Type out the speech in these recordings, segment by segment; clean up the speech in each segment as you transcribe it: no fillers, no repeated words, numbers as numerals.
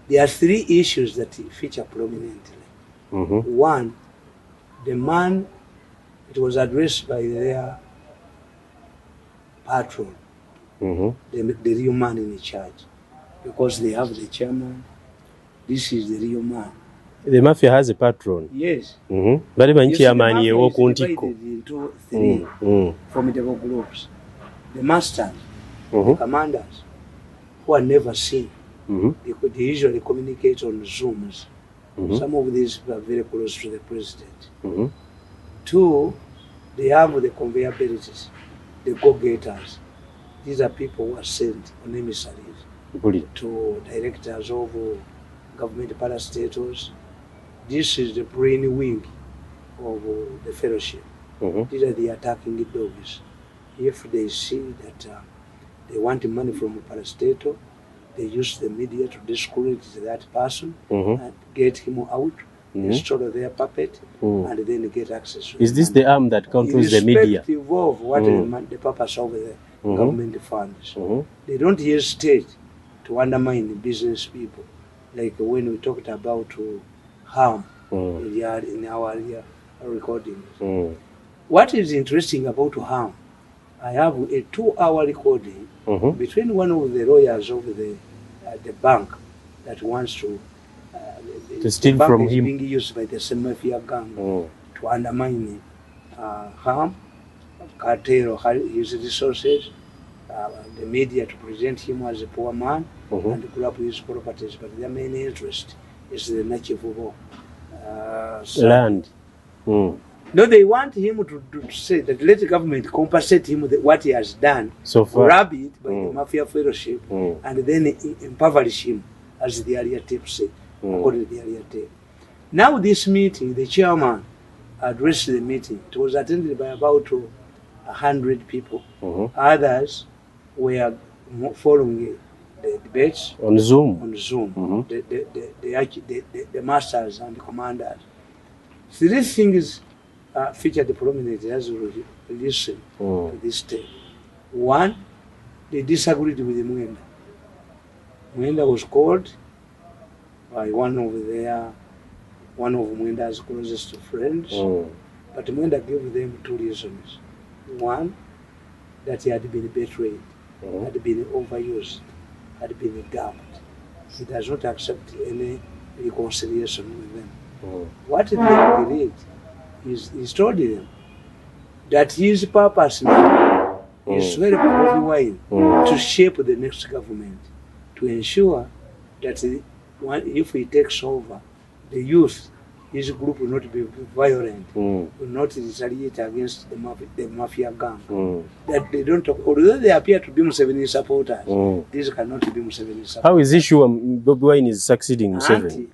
There are three issues that feature prominently. One, the man, it was addressed by their patron, the real man in charge, because they have the chairman. This is the real man. The mafia has a patron. Yes. Bali banchi The amani mafia ewo is divided into three formidable groups. The masters, the commanders, who are never seen. They usually communicate on Zooms. Some of these are very close to the president. Two, they have the conveyor belts, the go-getters. These are people who are sent on emissaries to directors of government parastatals. This is the brain wing of the fellowship. These are the attacking dogs. If they see that they want money from a parastatal, they use the media to discourage that person and get him out, install their puppet, and then get access. Is this the arm that controls the media? Irrespective of what the purpose of the government funds. They don't hesitate to undermine business people, like when we talked about harm in our earlier recordings. What is interesting about harm, I have a 2-hour recording between one of the lawyers of the bank that wants to steal from him. Being used by the same mafia gang to undermine harm, cartel his resources, the media to present him as a poor man and grab his properties. But their main interest is the nature of land. No, they want him to say that let the government compensate him with what he has done, so far. Grab it by the mafia fellowship, and then impoverish him, as the earlier tape said, according to the earlier tape. Now this meeting, the chairman addressed the meeting. It was attended by about 100 people. Others were following the debates on Zoom. The masters and the commanders. So these things featured prominently as we listen to this tape. One, they disagreed with Mwenda. Mwenda was called by one of Mwenda's closest friends, but Mwenda gave them two reasons. One, that he had been betrayed, had been overused, had been dumped. He does not accept any reconciliation with them. What they agreed is he told them that his purpose now is to help Bobi Wine to shape the next government, to ensure that if he takes over, the youth, his group will not be violent, will not retaliate against the mafia gang. That they don't talk, although they appear to be Museveni supporters, these cannot be Museveni supporters. How is it sure Bobi Wine is succeeding Museveni?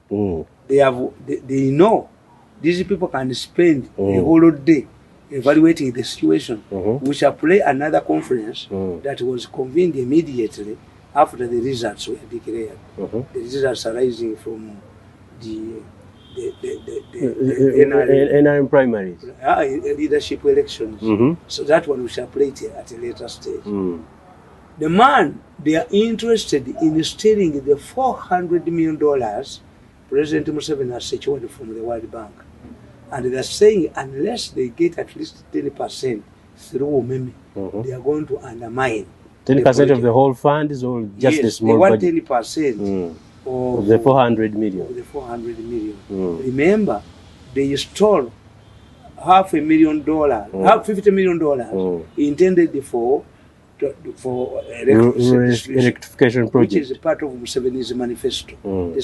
They know these people can spend a whole day evaluating the situation. We shall play another conference that was convened immediately after the results were declared. The results arising from the NRM primaries, leadership elections. So that one we shall play it at a later stage. The man, they are interested in stealing the $400 million President Museveni has secured from the World Bank. And they are saying unless they get at least 10% through Umeme, they are going to undermine 10% of the whole fund is all just a small budget. They want 10% of the 400 million. Of the 400 million. Remember, they stole $50 million intended for electrification project, which is part of Museveni's manifesto, the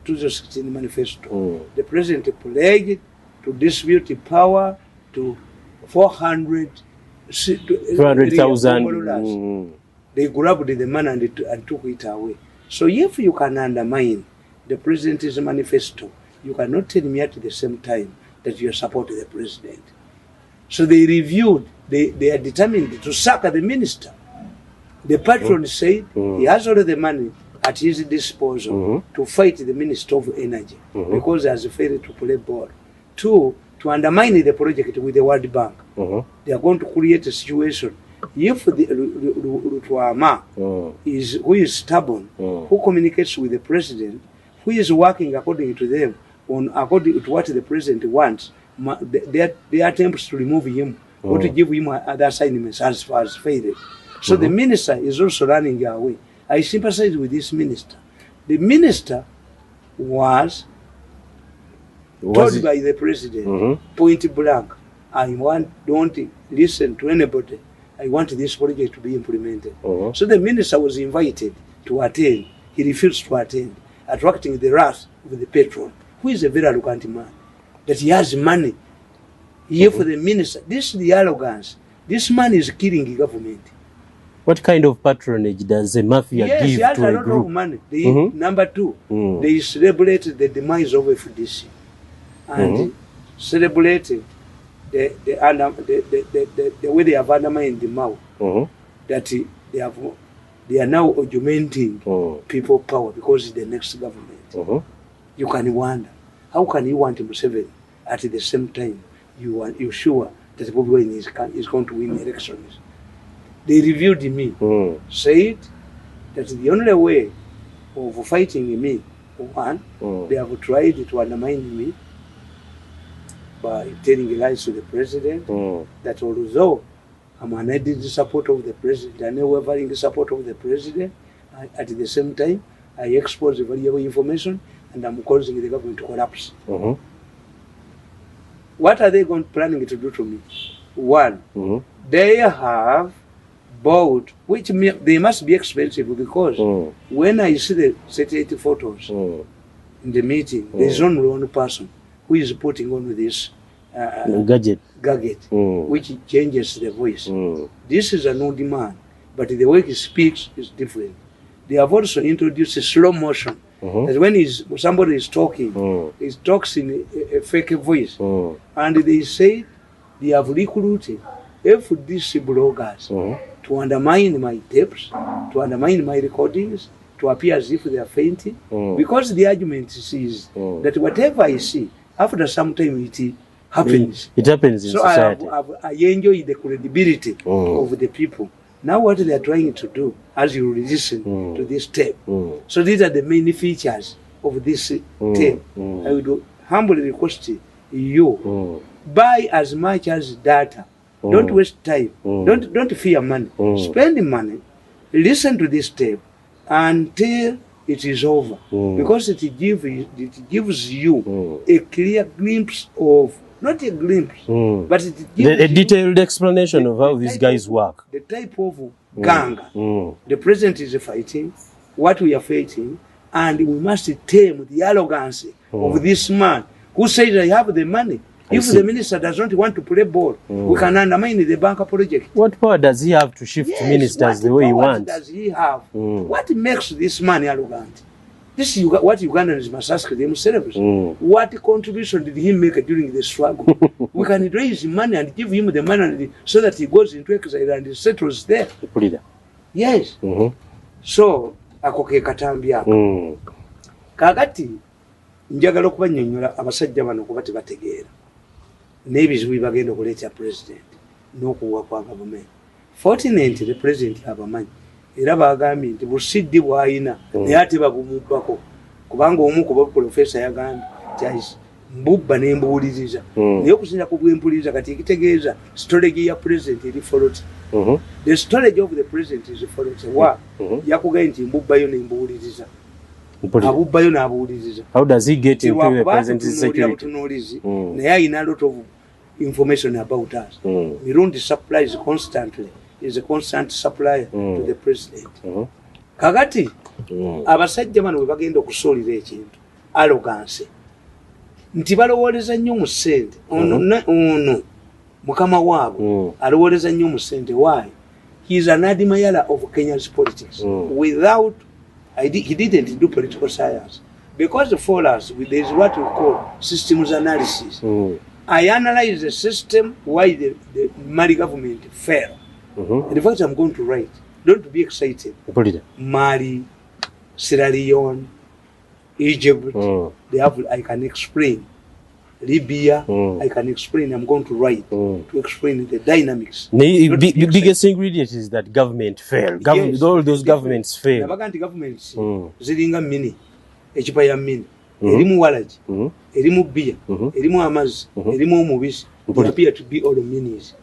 2016 manifesto. The president pledged to distribute the power to 400,000. They grabbed the money and took it away. So if you can undermine the president's manifesto, you cannot tell me at the same time that you support the president. So they reviewed, they are determined to sack the minister. The patron said he has all the money at his disposal to fight the Minister of Energy because he has failed to play ball. Two, to undermine the project with the World Bank. They are going to create a situation. If the Rutuama who is stubborn, who communicates with the president, who is working according to them, according to what the president wants. Their attempts to remove him or to give him other assignments has failed. So the minister is also running away. I sympathize with this minister. The minister was told by the president, point blank, don't listen to anybody. I want this project to be implemented. So the minister was invited to attend. He refused to attend, attracting the wrath of the patron, who is a very arrogant man, that he has money. Here for the minister, this is the arrogance. This man is killing the government. What kind of patronage does a mafia give to a group? Yes, he has a lot of money. Number two, they celebrated the demise of FDC and celebrated the way they have undermined the Mao, that they are now augmenting people power because it's the next government. You can wonder, how can you want Museveni at the same time you're sure that Bobi Wine is going to win elections? They reviewed me, said that the only way of fighting me, one, they have tried to undermine me by telling lies to the president, that although I'm an added support of the president, I never wavering support of the president, at the same time, I expose valuable information and I'm causing the government to collapse. What are they planning to do to me? One, they have bought, which they must be expensive, because when I see the satellite photos in the meeting, there is only one person who is putting on this gadget, which changes the voice. This is an old man, but the way he speaks is different. They have also introduced a slow motion. That when somebody is talking, he talks in a fake voice. And they say they have recruited FDC bloggers to undermine my tapes, to undermine my recordings, to appear as if they are fainting. Because the argument is that whatever I see, after some time it happens. It happens in society. So I enjoy the credibility of the people. Now what they are trying to do, as you listen to this tape, so these are the main features of this tape. I would humbly request you, buy as much as data. Don't waste time. Don't fear money. Spend money. Listen to this tape until it is over, because it gives you a clear glimpse of, not a glimpse, but it gives a detailed explanation of how these guys work. The type of gang the president is fighting, what we are fighting, and we must tame the arrogance of this man who says I have the money. If the minister does not want to play ball, we can undermine the bank project. What power does he have to shift ministers the way he wants? What does he have? What makes this man arrogant? This is what Ugandans must ask themselves. What contribution did he make during the struggle? We can raise money and give him the money so that he goes into exile and settles there. Yes. So, akoke katambya. Kakati, njagala okubanyonnyola abasajja bano kuba tebategeera. N'ebizibu bagenda okuleeta president n'okuwa kwa government. Fortunately, the president abamanyi. Era bagambye nti busiddi bw'ayina naye ate babumubbako, kubanga omu ku baprofesa yagambye nti mbubba ne mbuwuliriza naye okusinza ku bwempuliriza kati ekitegeeza strategy ya president eri foloti. The strategy of the president is foloti. Wa yakugambye nti mbubbayo ne mbuwuliriza, abubbayo n'abuwuliriza. How does he get into the president's security? Naye ayina a lot of information about us. Mirundi supplies constantly. Is a constant supplier to the president. Kakati abasajja bano bwe bagenda okusuulira ekintu, arrogance, nti balowooleza nnyo mu ssente. Ono mukama waabwe alowooleza nnyo mu ssente. Why? He is an admirer of Kenya's politics. Without, he didn't do political science. Because for us, there is what we call systems analysis. I analyze the system, why the Mali government failed. In fact, I'm going to write. Don't be excited. Mali, Sierra Leone, Egypt, they have, I can explain. Libya, I can explain. I'm going to write to explain the dynamics. The biggest ingredient is that government failed. All those governments failed. Governments, Ziringa Mini. ekipa ya mini erimu walaji erimu bia erimu amazzi erimu omubisi they appear to be all minis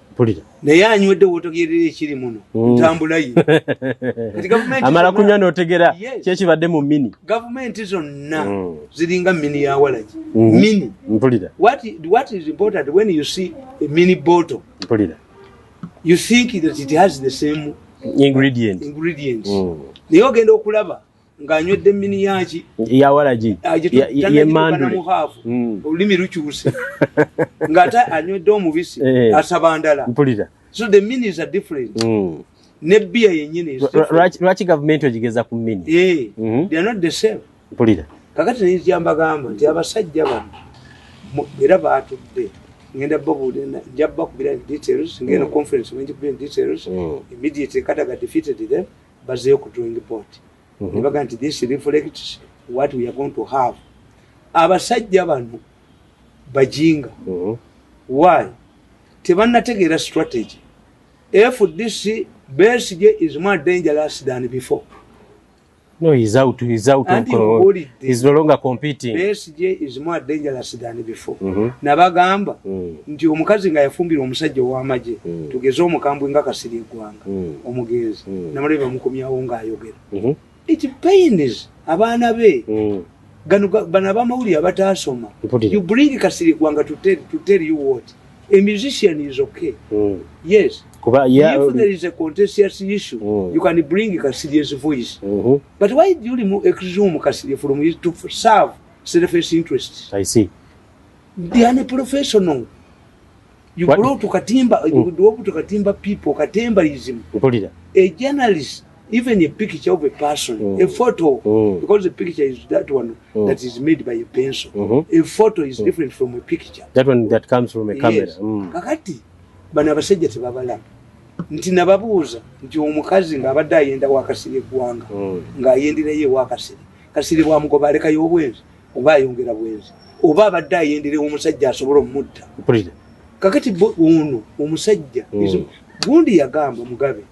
naye anywedde wootegerera ekiri muno ntambula ye amala kunywa n'otegera kyekibadde mu mini gavumenti zonna ziringa mini ya walaji mini what is important when you see a mini bottle you think that it has the same ingredients naye ogenda okulaba ng'anywedde mini yaki ya walaji muhaafu olulimi lukyuse ng'ate anywedde omubisi asaba ndala so the minis are different ne bia yennyini lwaki gavumenti ogigeza ku mini they are not the same kakati nijambagamba nti abasajja bano era baatudde ngenda nja bakubira details ngenda conference wenjikubira details immediately Kadaga defeated them bazeyo ku drawing board nebaga nti this reflects what we are going to have abasajja bano bajinga why tebannategeera strategy if this Besigye is more dangerous than before. No, he's out. He's no longer competing. Besigye is more dangerous than before. Nabagamba nti omukazi nga yafumbira omusajja ow'amagye tugeze omukambwe nga Kasirye Gwanga omugezi namale bamukomyawo ng'ayogera. It pains abaana be bano abamawulire abataasoma. You bring Kasirye Gwanga to tell you what a musician is okay. Yes. If there is a contentious issue, you can bring Kasirye's voice. But why do you exhume Kasirye from it to serve selfish interests? I see. They are a professional. You go to Katimba, you go to Katimba people, Katimbaism. A journalist, even a picture of a person, a photo, because the picture is that one that is made by a pencil. A photo is different from a picture. That one that comes from a camera. Yes. Kakati, bana abasajja tebabala. Nti nababuuza nti omukazi ng'abadde ayenda wa Kasirye Gwanga ng'ayendera ye wa Kasirye. Kasirye bwamugoba alekayo obwenzi oba ayongera bwenzi oba abadde ayendera omusajja asobola omutta. Kakati ono omusajja gundi yagamba Mugabe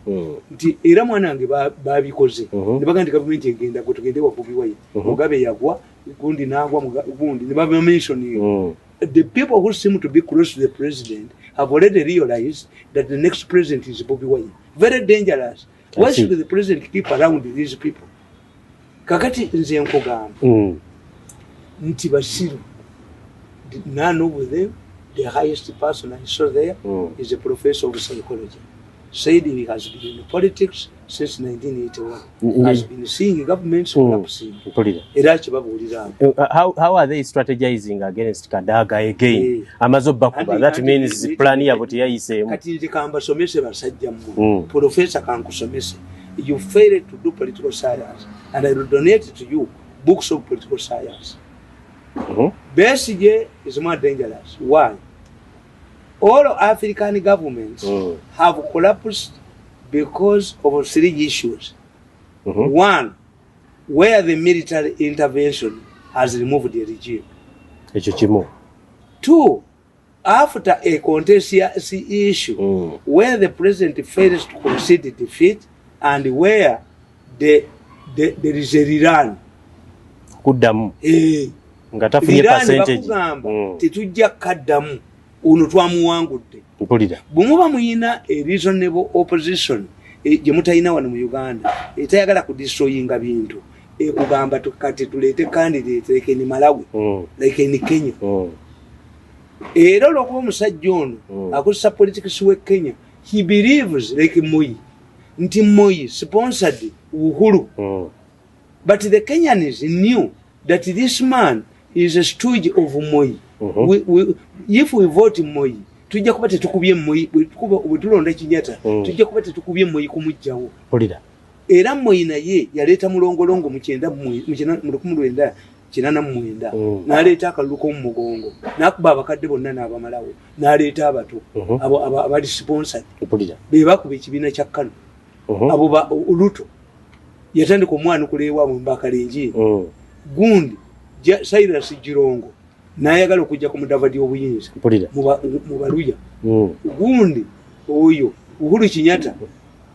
nti era mwana wange babikoze ne baga nti gavumenti egenda gwe tugende wa Bobi Wine. Mugabe yagwa gundi n'agwa gundi ne babamentioning. The people who seem to be close to the president have already realized that the next president is Bobi Wine. Very dangerous. Why should the president keep around these people? Kakati nze nkugamba nti Basiru, none of them, the highest person I saw there is a professor of psychology. Said he has been in politics since 1981. Has been seeing governments collapsing. How are they strategizing against Kadaga again? Amazobakuba. That means plan yabo tiyayise. Kati nje kamba somese basajja mu. Professor kankusomese. You failed to do political science, and I will donate to you books of political science. Besigye is more dangerous. Why? All African governments have collapsed because of three issues. One, where the military intervention has removed the regime. Two, after a contentious issue, where the president fails to concede defeat and where there is a rerun. Tetujja kaddamu ono twamuwangudde. Bumuba muyina a reasonable opposition gye mutayina wano mu Uganda etayagala kudistroyinga bintu ekugamba tukati tuleete candidate like ni Malawi like ni Kenya. Era olwokuba omusajja ono akozesa politics we Kenya, he believes like Moi nti Moi sponsored Uhuru. But the Kenyans knew that this man is a stooge of Moi. If we vote Moi, tujja kuba tetukubye Moi, bwe tulonda Kinyatta, tujja kuba tetukubye Moi kumujjawo. Era Moi naye yaleeta mulongolongo mu 1989 n'aleeta akalulu k'omu mugongo n'akuba abakadde bonna n'abamalawo n'aleeta abato abali sponsored be bakuba ekibiina kya KANU abo Luto yatandika omwana okuleewa mu Mbakalenjini gundi Cyrus Jirongo n'ayagala okujja ku Mudavadi obuyinza mu Baluya gundi oyo Uhuru Kinyatta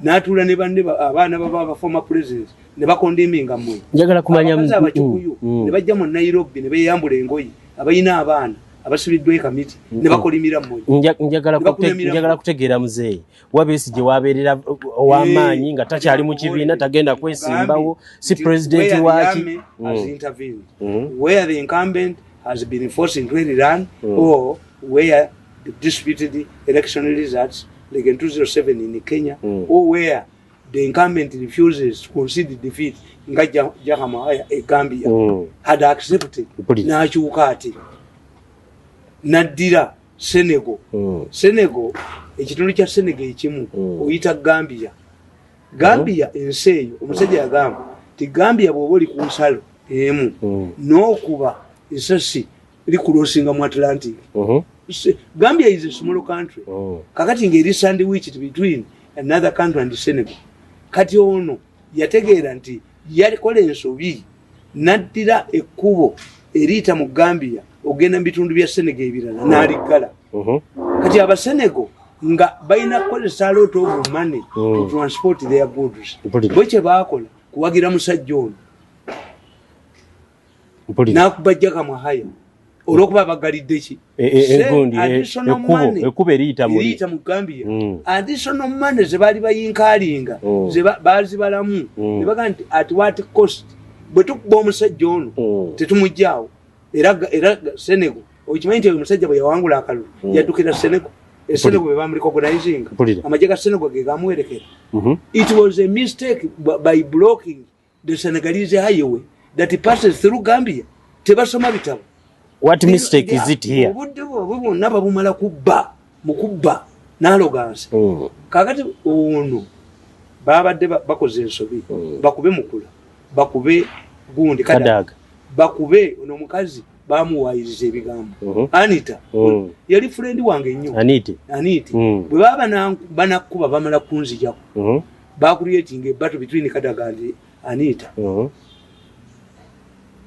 n'atuula ne banne abaana baba former presidents ne bakondiminga mmwe njagala kumanya abakikuyu ne bajja mu Nairobi ne beeyambula engoye abayina abaana abasubiddwa ekamiti ne bakolimira mmwe njagala kutegeera muzeeyi Wabesigye wabeerera ow'amaanyi nga takyali mu kibiina tagenda kwesimbawo si president waki where the incumbent has been forced to run or where the disputed election results like in 2007 in Kenya or where the incumbent refuses to concede defeat nga Jahama Gambia had accepted n'akyuka ati naddira Senegal ekitundu kya Senegal ekimu oyita Gambia ensi eyo omusajja yagamba ti Gambia bw'oba oli ku nsalo emu n'okuba esasi likulosinga mu Atlantic. Gambia is a small country. Kakati ngeri sandwiched between another country and Senegal. Kati ono yategeera nti yakola ensobi naddira ekkubo eriyita mu Gambia ogenda mu bitundu bya Senegal ebirala n'aligala. Kati aba Senegal nga balina kukozesa lot of money to transport their goods. Bwekye baakola kuwagira musajja ono n'akubajja kamwahaya olwokuba bagalidde ki ekuba eriyita mu Gambia additional money ze baali bayinkaalinga ze baazibalamu ne bagaa nti at what cost bwe tukuba omusajja ono tetumuggyaawo era Senegal okimanyi nti omusajja bwe yawangula akalulu yaddukira Senegal Senegal bwe bamurecognizinga amagye ga Senegal ge gamuwerekera. It was a mistake by blocking the Senegalese highway that passes through Gambia. Tebasoma bitabo. What mistake is it here? Naba bumala mukubba n'aloganse. Kakati ono babadde bakoze ensobi bakube mukula bakube gundi kadaga bakube ono mukazi bamuwayiriza ebigambo. Anita yali friend wange nnyo. Aniti bwe baba banakuba bamala kunzijako bakuliyetinga battle between Kadaga and Anita.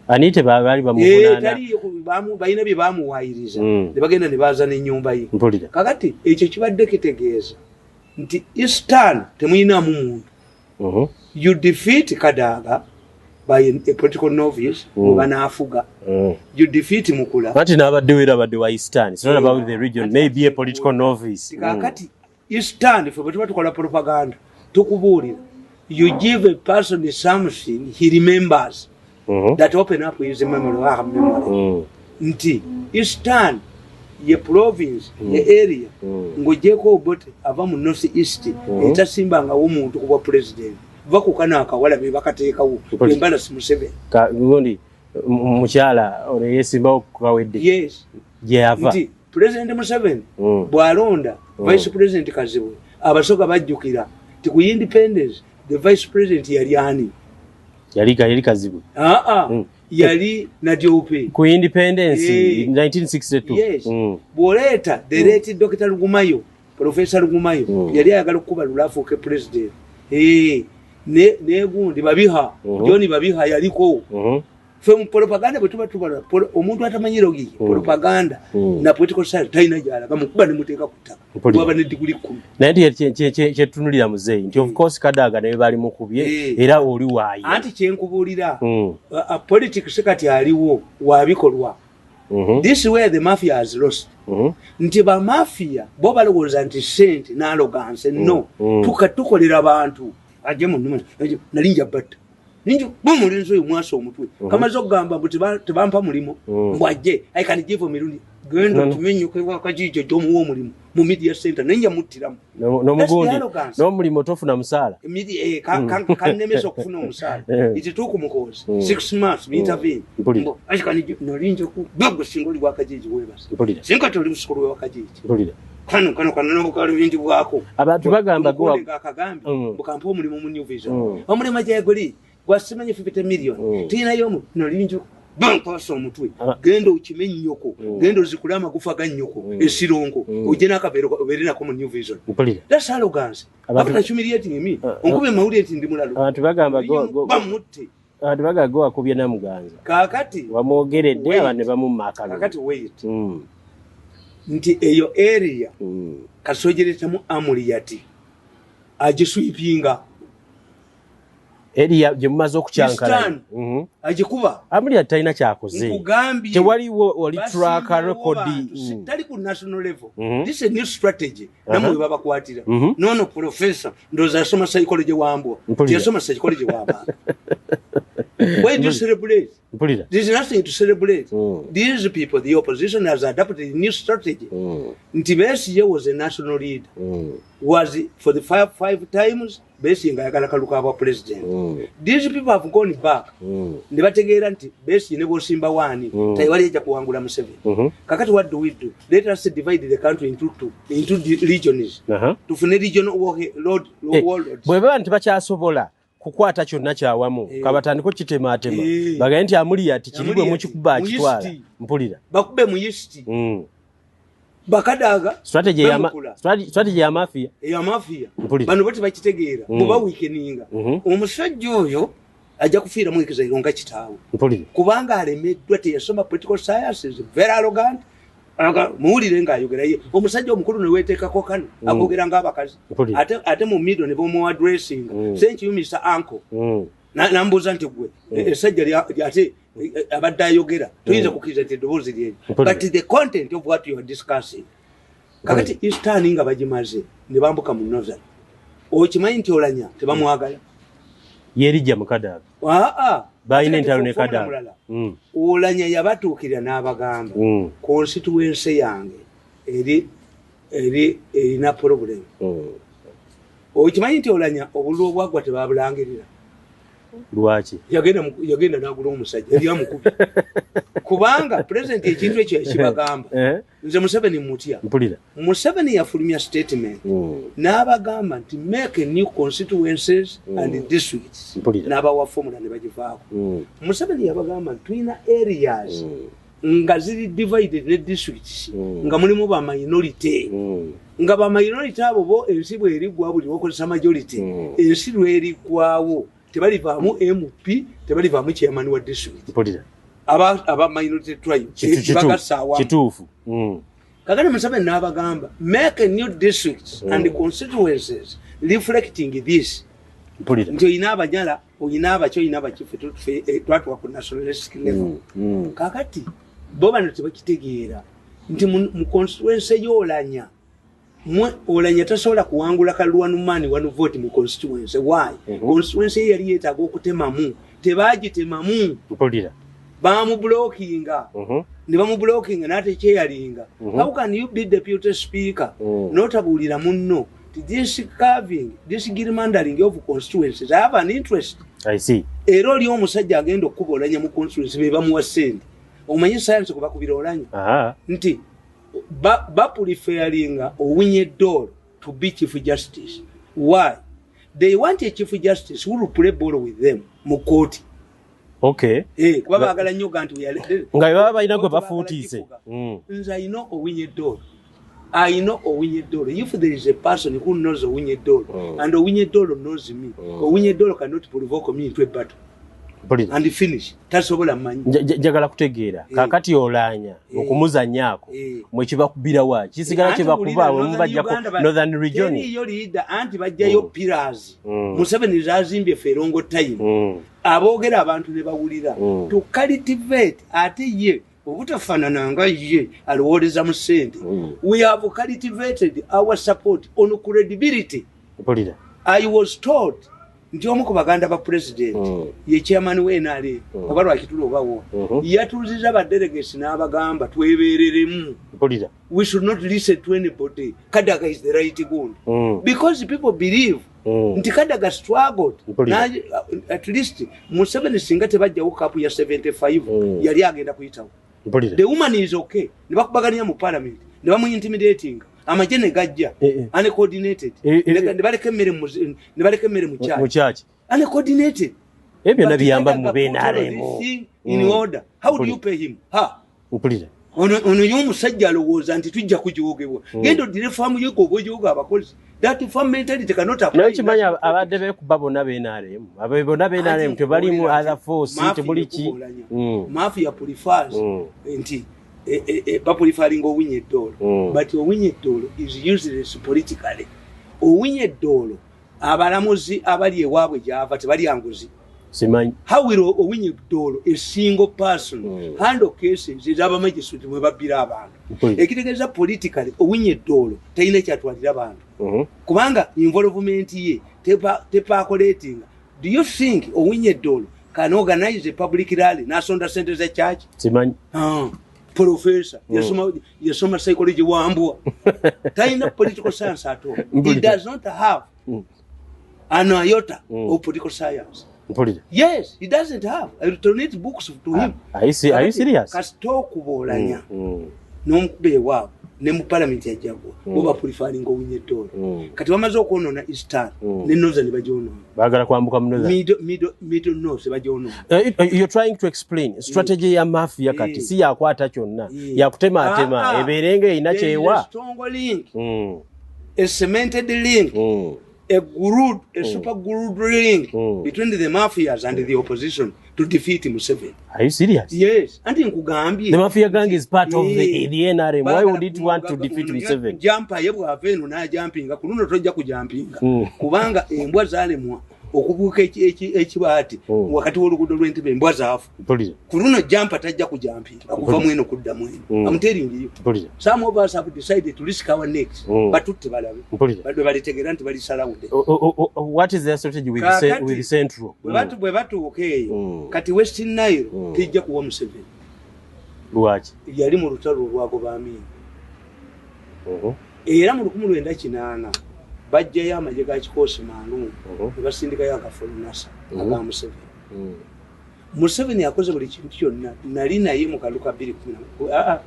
Anite bali bamuvunana balina bye bamuwayiriza ne bagenda ne baza n'ennyumba ye. Kakati ekyo kibadde kitegeeza nti Eastern temuyinamu muntu. You defeat Kadaga by a political novice banaafuga. You defeat Mukula. Kati n'abadde badde wa Eastern. It's not about the region. Maybe a political novice. Kakati Eastern for bwe tukola propaganda tukubuulira. You give a person something he remembers. That open up his memory. Nti Eastern ye province ye area ngojeko obote ava mu North East etasimbanga omuntu kuba president vakukana akawala be bakateekawo embala simusebe ngondi mukyala ono yesimbawo kawedde. Yes yava nti president Museveni bwalonda vice president Kazibwe abasoga bajjukira ti ku independence the vice president yali ani yali Kazibwe yali na Diope ku independence 1962. Yes boleta the late Dr. Lugumayo Professor Lugumayo yali ayagala okuba lulafu ke president ne gundi babiha John babiha yaliko fe mu propaganda bwe tuba omuntu atamanyiro gi propaganda na political science taina jala bamukuba ne muteeka kutaka bwaba ne diguli 10 naye kyetunulira muzeeyi nti of course Kadaga naye bali mukubye era oli waayi anti kyenkubulira politics kati aliwo wabikolwa. This is where the mafia has lost. Nti ba mafia bo balowooza nti sent na arrogance no tukolera abantu aje mu nalinja batta ninjo bumulenzo yomwaso omutwe kamaze okugamba mbu tebampa mulimo mbwaje I can give Mirundi gendo tumenye kwa kajijo jomuwo mulimo mu media center ninja muttiramu no mugundi no mulimo tofuna musala media kanemeso okufuna omusala itituku mukozi 6 months intervene mbo ashikani nolinjo ku bago singoli wa kajijo webasa sinka toli musukuru wa kajijo kano nobukalo bingi bwako abantu bagamba go akagambi bukampa omulimo mu New Vision omulimo ajagoli gwasimanye 50 million tina yomu nolinjo bankoso omutwe gendo ukimenyoko gendo zikulama kufa ganyoko esirongo ojena akabero berina ko mu New Vision. That's arrogance. Abata humiliating me onkube mawuleti ndi mulalo abantu bagamba go bamutte abantu bagamba go akubye na muganza kakati wamogeredde abane bamumaka kakati wait nti eyo area kasojereta mu Amuriati agisweepinga eri gye mumaze okucankala agikuba Amulia talina kyakoze tewaliwo oli tracker record tali ku national level this is a new strategy namwe babakwatira nono professor ndoza yasoma psychology wambwa yasoma psychology wamba why do you celebrate there is nothing to celebrate these people the opposition has adopted a new strategy Ntibesi was a national leader was for the five times Besi ngayagala kaluka aba president these people have gone back ne bategeera nti Besi ne bosimba wani taiwali eja kuwangula Museveni kakati what do we do let us divide the country into regions tufune regional world bwe bantu bakyasobola kukwata kyonna kyawamu kabatandiko kitemaatema bagaye nti Amulia ati kiribwe mu kikuba akitwala mpulira bakube mu east bakadaga strategy ya mafia bano bati bakitegeera muba weakeninga omusajja oyo ajja kufiira mu ekizairo nga kitaawo kubanga alemeddwa teyasoma political sciences very arrogant muwulire ng'ayogera ye omusajja omukulu ne weeteekako kano agoogera ng'abakazi ate mu middle ne bomu addressing senkiyumisa anko nambuuza nti gwe essajja ate abadde ayogera toyinza kukkiriza nti eddoboozi lyeri but the content of what you are discussing kakati eastern nga bagimaze ne bambuka mu northern okimanyi nti olanya tebamwagala yerijja mukadaaga bayina entalo ne kadaaga olanya yabatuukirira n'abagamba constituency yange erina problem okimanyi nti olanya obululu obwagwa tebabulangirira lwaki yagenda n'agula omusajja eri amukubi kubanga president ekintu ekyo yakibagamba nze Museveni mutya Museveni yafulumya statement n'abagamba nti make new constituencies and districts n'abawa formula ne bagivaako Museveni yabagamba nti tulina areas nga ziri divided ne districts nga mulimu ba minority nga ba minority abo bo ensi bw'erigwa buli bakozesa majority ensi lw'erigwawo tebalivaamu MP tebalivaamu chairman wa district aba minority tribe kituufu kakati Museveni n'abagamba make new districts and constituencies reflecting this nti oyina abanyala oyina abakyo oyina abakife twatuwa ku nationalistic level kakati bo bano tebakitegeera nti mu constituency y'olanya olanya tasobola kuwangula kalwanumani wanu vote mu constituency why constituency yali yeetaaga okutemamu tebaagitemamu bamublockinga ne bamublockinga n'ate kyeyalinga how can you be deputy speaker notabuulira munno this carving this gerrymandering of constituencies I have an interest I see era oli omusajja agenda okuba olanya mu constituency be bamuwa ssente omanyi science kubakubira olanya nti bapuliferinga owinye door to be chief justice why they want a chief justice who will play ball with them mu court kuba baagala nnyo ganti nga baba balina gwe bafuutiise nze I know owinye door if there is a person who knows owinye door and owinye door knows me owinye door cannot provoke me into a battle and finish tasobola manyi njagala kutegeera kakati olanya okumuzanyaako mwe kibakubira wa kisigala kibakuba we mubajjako northern region yo leader anti bajjayo pillars Museveni zazimbye ferongo time aboogera abantu ne bawulira to cultivate ate ye obutafaanana nga ye alowoleza mu ssente we have cultivated our support on credibility I was told nti omu ku baganda ba president ye chairman w'NRA oba lwakitulo obawo yatuuziza ba delegates n'abagamba twebeereremu we should not listen to anybody Kadaga is the right goal because people believe nti Kadaga struggled at least Museveni singa tebajjawo kapu ya 75 yali agenda kuyitawo the woman is okay ne bakubaganya mu parliament ne bamu intimidating amajje ne gajja uncoordinated ne baleka emmere mu church uncoordinated ebyo nabiyamba mu benaremo in order how do you pay him ono y'omusajja alowooza nti tujja kujogebwa genda odire faamu yekobojoga abakozi that farm mentality cannot apply nakimanya abadde bekuba bonna benaremu abo bonna benaremu tebalimu other force tebuli ki mafia prefers nti bapuliferinga owinye eddolo but owinye eddolo is useless politically owinye eddolo abalamuzi abali ewaabwe gyava tebalya nguzi. Simanyi. How will Owinye Dolo, a single person, handle cases ez'abamagisuli mwe babbira abantu? Ekitegeeza politically Owinye Dolo talina kyatwalira abantu. Kubanga involvement ye tepakolatinga. Do you think Owinye Dolo can organize a public rally n'asonda sente za church? Simanyi. Professor, yasoma psychology wambua. Talina political science at all. He does not have an iota of political science. Yes, he doesn't have. I donate books to him. Are you serious? Kasto kubolanya. Nomukube wabo ne mu parliament ya jago. Oba preferring Owinye Dolo. Kati wamaze okwonona Eastern ne Northern bajono. Bagala kwambuka mu Northern. Middle North bajono. You're trying to explain strategy ya mafia kati si yakwata kyonna. Yakutema atema eberenge inachewa. Strong link. A cemented link. A super good link between the mafias and the opposition to defeat Museveni. Are you serious? Yes. And in Kugambia, the mafia gang is part of the NRM. Why would it want to defeat Museveni? Jumper yebu avenu na jumping. Kununo toja kujumping. Kubanga embwa zalemwa okubuka ekibati wakati w'oluguudo lw'Entebbe embwa zaafu. Kununo jumper tajja kujumping. Akuva mweno kudda mweno. I'm telling you. Some of us have decided to risk our necks. Batutte balabe. Badwe balitegera nti balisalawudde. What is their strategy with the central? Bwe batuuka eyo kati Western Nile tejja kuwa Museveni. Lwaki? Yali mu lutalo olwagoba Amin. Era mu 1980 bajjayo amagye ga Kikoosi Maalum ne basindikayo akafolonasa aga Museveni. Museveni yakoze buli kintu kyonna. Nali naye mu kaluka 2011.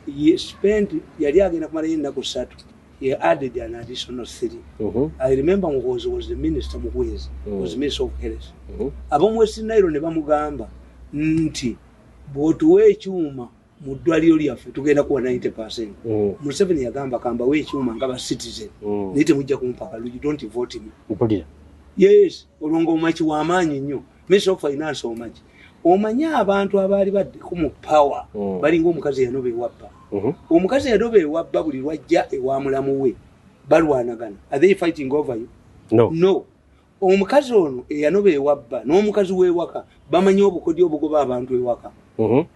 He spent yali agenda kumalayo ennaku 3. He added an additional 3. I remember Muhoozi was the minister, Muhoozi was minister of health. Ab'omu West Nile ne bamugamba nti bw'otuwa ekyuma mu ddwaliro lyaffe tugenda kuwa 90%. Museveni yagamba kambawo ekyuma nga ba citizen naye temujja kumpa kalulu, you don't vote me. Yes, olwonga omaki w'amaanyi nnyo. Minister of Finance omaki. Omanya abantu abaali baddeko mu power balinga omukazi yanoba ewabba. Omukazi yanoba ewabba buli lwajja ewa mulamu we balwanagana. Are they fighting over you? No. Omukazi ono eyanoba ewabba n'omukazi w'ewaka bamanyi obukodyo obugoba abantu ewaka.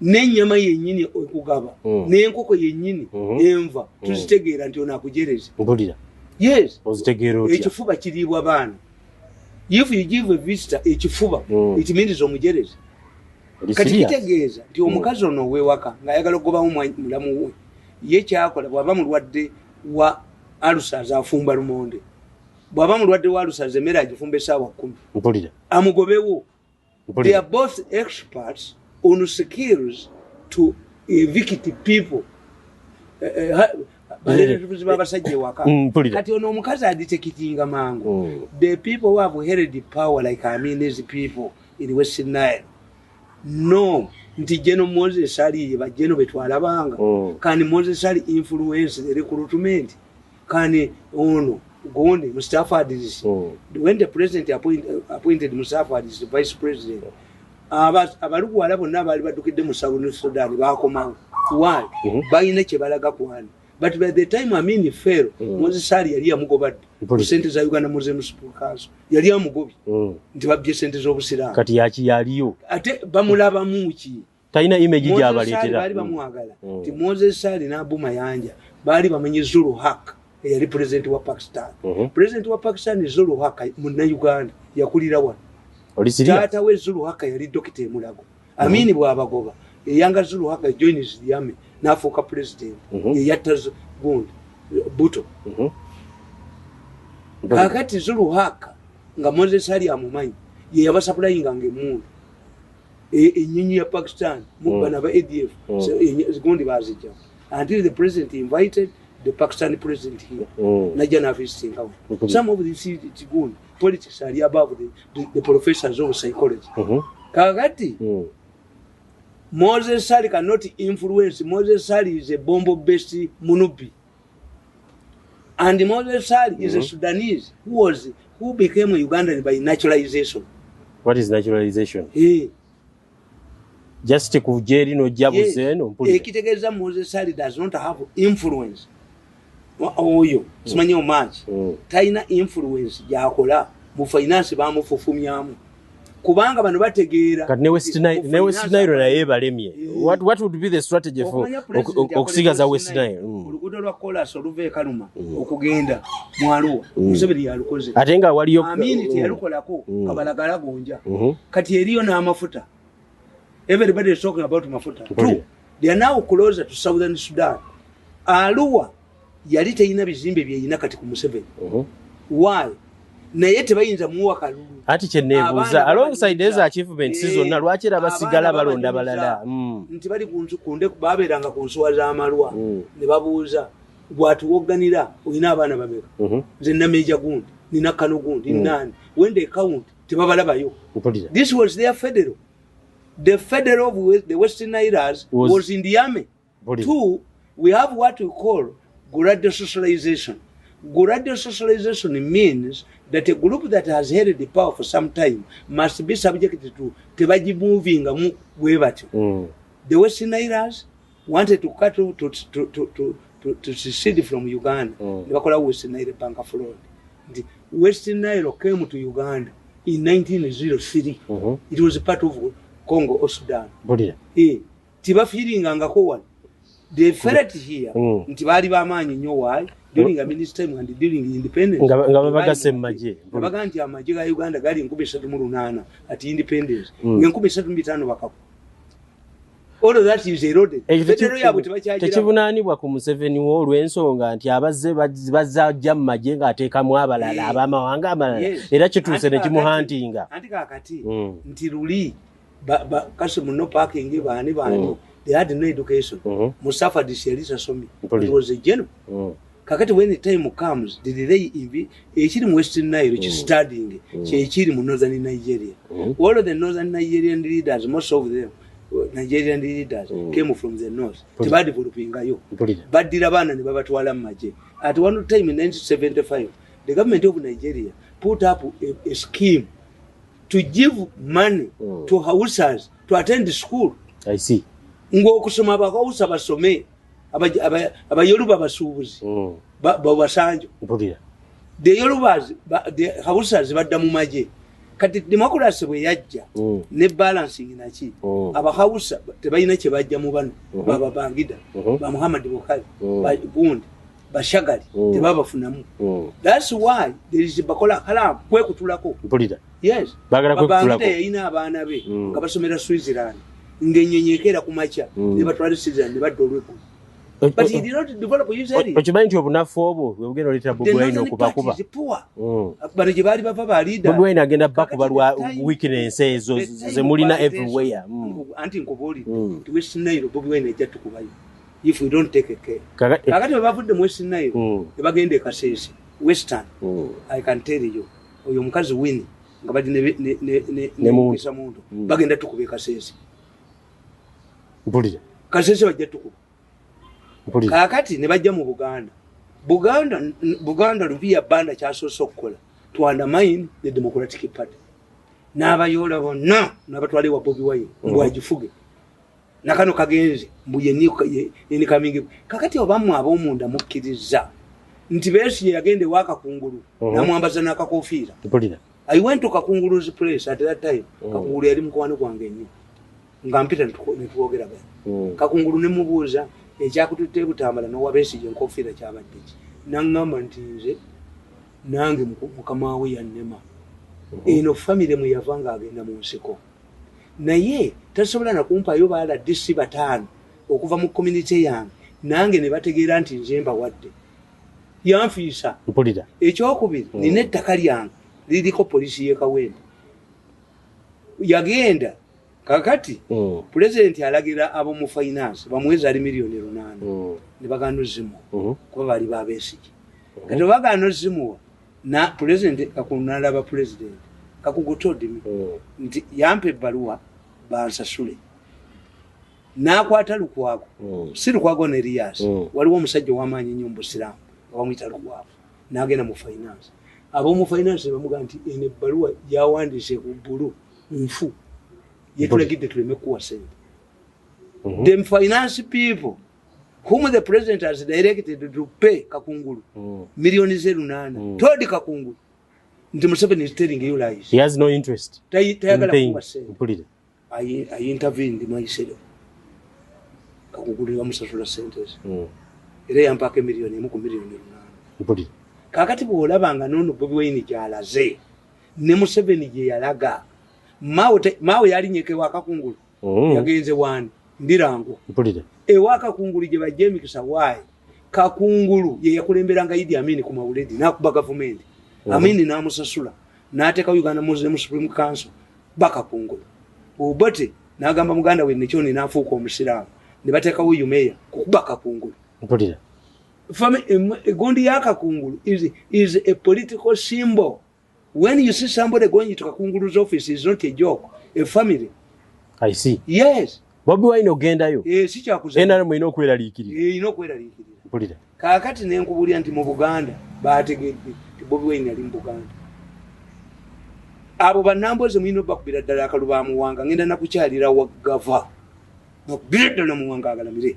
N'ennyama yennyini okugaba n'enkoko yennyini enva tuzitegeera nti ono akujereza. Yes. Ekifuba kiriibwa baana. If you give a visitor ekifuba it means omujereza. Kati kitegeeza nti omukazi ono w'ewaka ng'ayagala okugobamu mulamu we ye kyakola bw'aba mulwadde wa alusaas afumba lumonde. Bw'aba mulwadde wa alusaas emmere agifumba essaawa 10. Amugobewo. They are both experts on skills to evict people. Babasajja ewaka. Kati ono omukazi aditekitinga mangu. The people who have held the power like these people in Western Nile. No, nti General Moses ali bajeno betwalabanga. Kani Moses ali influence the recruitment. Kani ono Gonde Mustafa Adis. When the president appointed Mustafa Adis the vice president, abalugu alabo nabali badukidde mu South Sudan bakomawo. Why? Bayina kye balaga kwani. But by the time Amin fell, Moses ali yali amugobadde. Sente za Uganda Municipal Council yali amugobye. Nti babbye sente z'obusiraamu. Kati yaki yaliyo. Ate bamulaba muki. Talina image gy'abaleetera. Bali bamwagala. Nti Moses ali n'Abu Mayanja bali bamenye Zulu Haq eyali president wa Pakistan. President wa Pakistan Zulu Haq munna Uganda yakulira wano. Taata we Zulu Haq yali Dr. Mulago. Amin bw'abagoba. Eyanga Zulu Haq joins the army n'afuuka president. Yatta gundi Buto. Kakati Zulu Haq nga Moses ali amumanyi ye yabasaplayinga ng'emmundu. Enyinyi ya Pakistan mubana ba ADF gundi bazijja. Until the president invited the Pakistani president here. Najana visiting out. Some of these politics are above the professors of psychology. Kakati Moses Sali cannot influence. Moses Sali is a bombo-based Munubi. And Moses Sali is a Sudanese who became a Ugandan by naturalization. What is naturalization? Just kujeri no jabuze no mpulira. Ekitegeeza Moses Sali does not have influence. oyo simanyi omanyi talina influence gyakola mu finance bamufufumyamu kubanga bano bategeera kati ne West Nile naye balemye what would be the strategy for okusigaza West Nile oluguudo lwa kolas oluva e Kaluma okugenda mu Arua Museveni yalukoze ate nga waliyo aminiti yalukolako Kabalagala gonja kati eriyo n'amafuta everybody is talking about mafuta true they are now closer to southern Sudan Arua yali teyina bizimbe byeyina kati ku Museveni why naye tebayinza muwa kalulu ati kyeneebuuza alongside eza achievements zonna lwaki era basigala balonda balala nti bali kunde babeeranga ku nsuwa z'amalwa ne babuuza bwatuwogganira olina abaana bameka nze nameja gundi nina kano gundi nani when they count tebabalabayo this was their federal the federal of the Western Nilers was in the army two we have what we call gradual socialization. Gradual socialization means that a group that has held the power for some time must be subjected to tebaji moving the Western Nilers wanted to cut to secede from Uganda. They call Western Nile Bank of Fraud. The Western Nile came to Uganda in 1903. It was a part of Congo or Sudan. Tiba feeling angako they felt here. Ntibali bamanyi nyo why during a minister and during independence. Ngabagase maje. Ngabaganti amaje ga Uganda gali 308 at independence. Ngenkubi 305 bakapo. All of that is eroded. Tekivunaanibwa ku Museveni wo olw'ensonga nti abazze bazajja mu maje ng'ateekamu abalala abamawanga amalala era kituuse ne kimuhantinga. Anti kakati nti luli kasi muno parking baani they had no education. Mustafa Dishelisa Somi. It was a general. Kakati when the time comes, the delay in Western Nile, which is studying, in northern Nigeria. All of the northern Nigerian leaders, most of them, Nigerian leaders, came from the north. Tibadi Purupingayo. But Dirabana and Babatwala Maje. At one time in 1975, the government of Nigeria put up a scheme to give money to Hausas to attend the school. I see. Ngokusoma bakawusa basome abayoruba basuubuzi babasanjo the yorubas the Hausas badda mu maje kati democracy bwe yajja ne balancing nachi abahausa tebayina kye bajja mu bano baba bangida ba Muhammad Buhari ba gundi bashagali tebabafunamu that's why there is bakola haram kwe kutulako yes bagala kwe kutulako ina abaana be ngabasomera Switzerland ngenyenyekera kumacha ne batwali Switzerland ne badolweko but he did not develop usually okimanyi nti obunafu obwo bwe bugenda oleta Bobi Wine okubakuba bano gye baali bava balida Bobi Wine agenda bakuba lwa weakness ezo ze mulina everywhere anti nkoboli to Western Nile Bobi Wine ejja tukubayo if we don't take care kakati bavudde mu Western Nile ne bagenda Kasese Western I can tell you oyo mukazi Winnie nga badi ne mukisa muntu bagenda tukube Kasese mpulira Kasese bajja tukuba kakati ne bajja mu Buganda Luvia banda kyasoose okukola to undermine the Democratic Party n'abayola bonna n'abatwale wa Bobi Wine mbwagifuge nakano kagenze mbuye ni kamingi kakati obamu ab'omunda mukkiriza nti Besigye yagende waka kungulu namwambaza n'akakofiira I went to Kakungulu's place at that time Kakungulu yali mukwano gwange nnyo nga mpita netwogera bwe Kakungulu ne mubuuza ekyakututte Butambala n'owa Besigye enkofiira kyabadde ki n'aŋŋamba nti nze nange mukama we yannema eno famire mwe yava ng'agenda mu nsiko naye tasobola nakumpaayo baala DC 5 okuva mu community yange nange ne bategeera nti nze mbawadde yanfiisa mpulira ekyokubiri nina ettaka lyange liriko polisi y'e Kawempe yagenda kakati president alagira abo mu finance bamweza ali milioni 8 ne bagano zimu kuba bali ba Besigye kati bagano zimu na president kakunala ba president kakugutodimi nti yampe baluwa bansasule nakwata Lukwago si Lukwago ne Elias waliwo omusajja w'amaanyi nnyo mu Busiramu bamwita Lukwago n'agenda mu finance abo mu finance bamuga nti ene baluwa yawandiise ku bulu nfu yetulagidde tuleme kuwa sente them finance people whom the president has directed to pay Kakungulu millions zelunana. Told Kakungulu. The Museveni is telling you lies. He has no interest in paying. I intervened in my said Kakungulu Amusasula centers. They unpack a million. Kakati Bolabanga no Bobby Wayne Jalaze. Nemuseveni Yalaga. Mao Yarinyeke Wakakungulu. Against the one. Ndirango. Ewaka kungulu je bajemi kisawai. Kakungulu ye yakulemberanga Idi Amin ku mawuledi nakuba government. Amin namusasula. Nateka Uganda Muslim Supreme Council baka kungulu. Obote nagamba muganda we nichoni nafuko omusiramu. Nibateka uyu meya kubaka kungulu. Gondi yaka kungulu is a political symbol. When you see somebody going to Kakungulu's office, it's not a joke. A family. I see. Yes. Bobi Wine ogenda yo. Sikyakuzanya. NRM ino kweraliikirira. Ino kweraliikirira. Mpulira. Kaakati nenkubulya nti mu Buganda baategedde nti Bobi Wine ali mu Buganda. Abo bannamboze mwino bakubira ddala akaluba muwanga ngenda nakukyalira wagava. Bakubira ddala muwanga agalamire.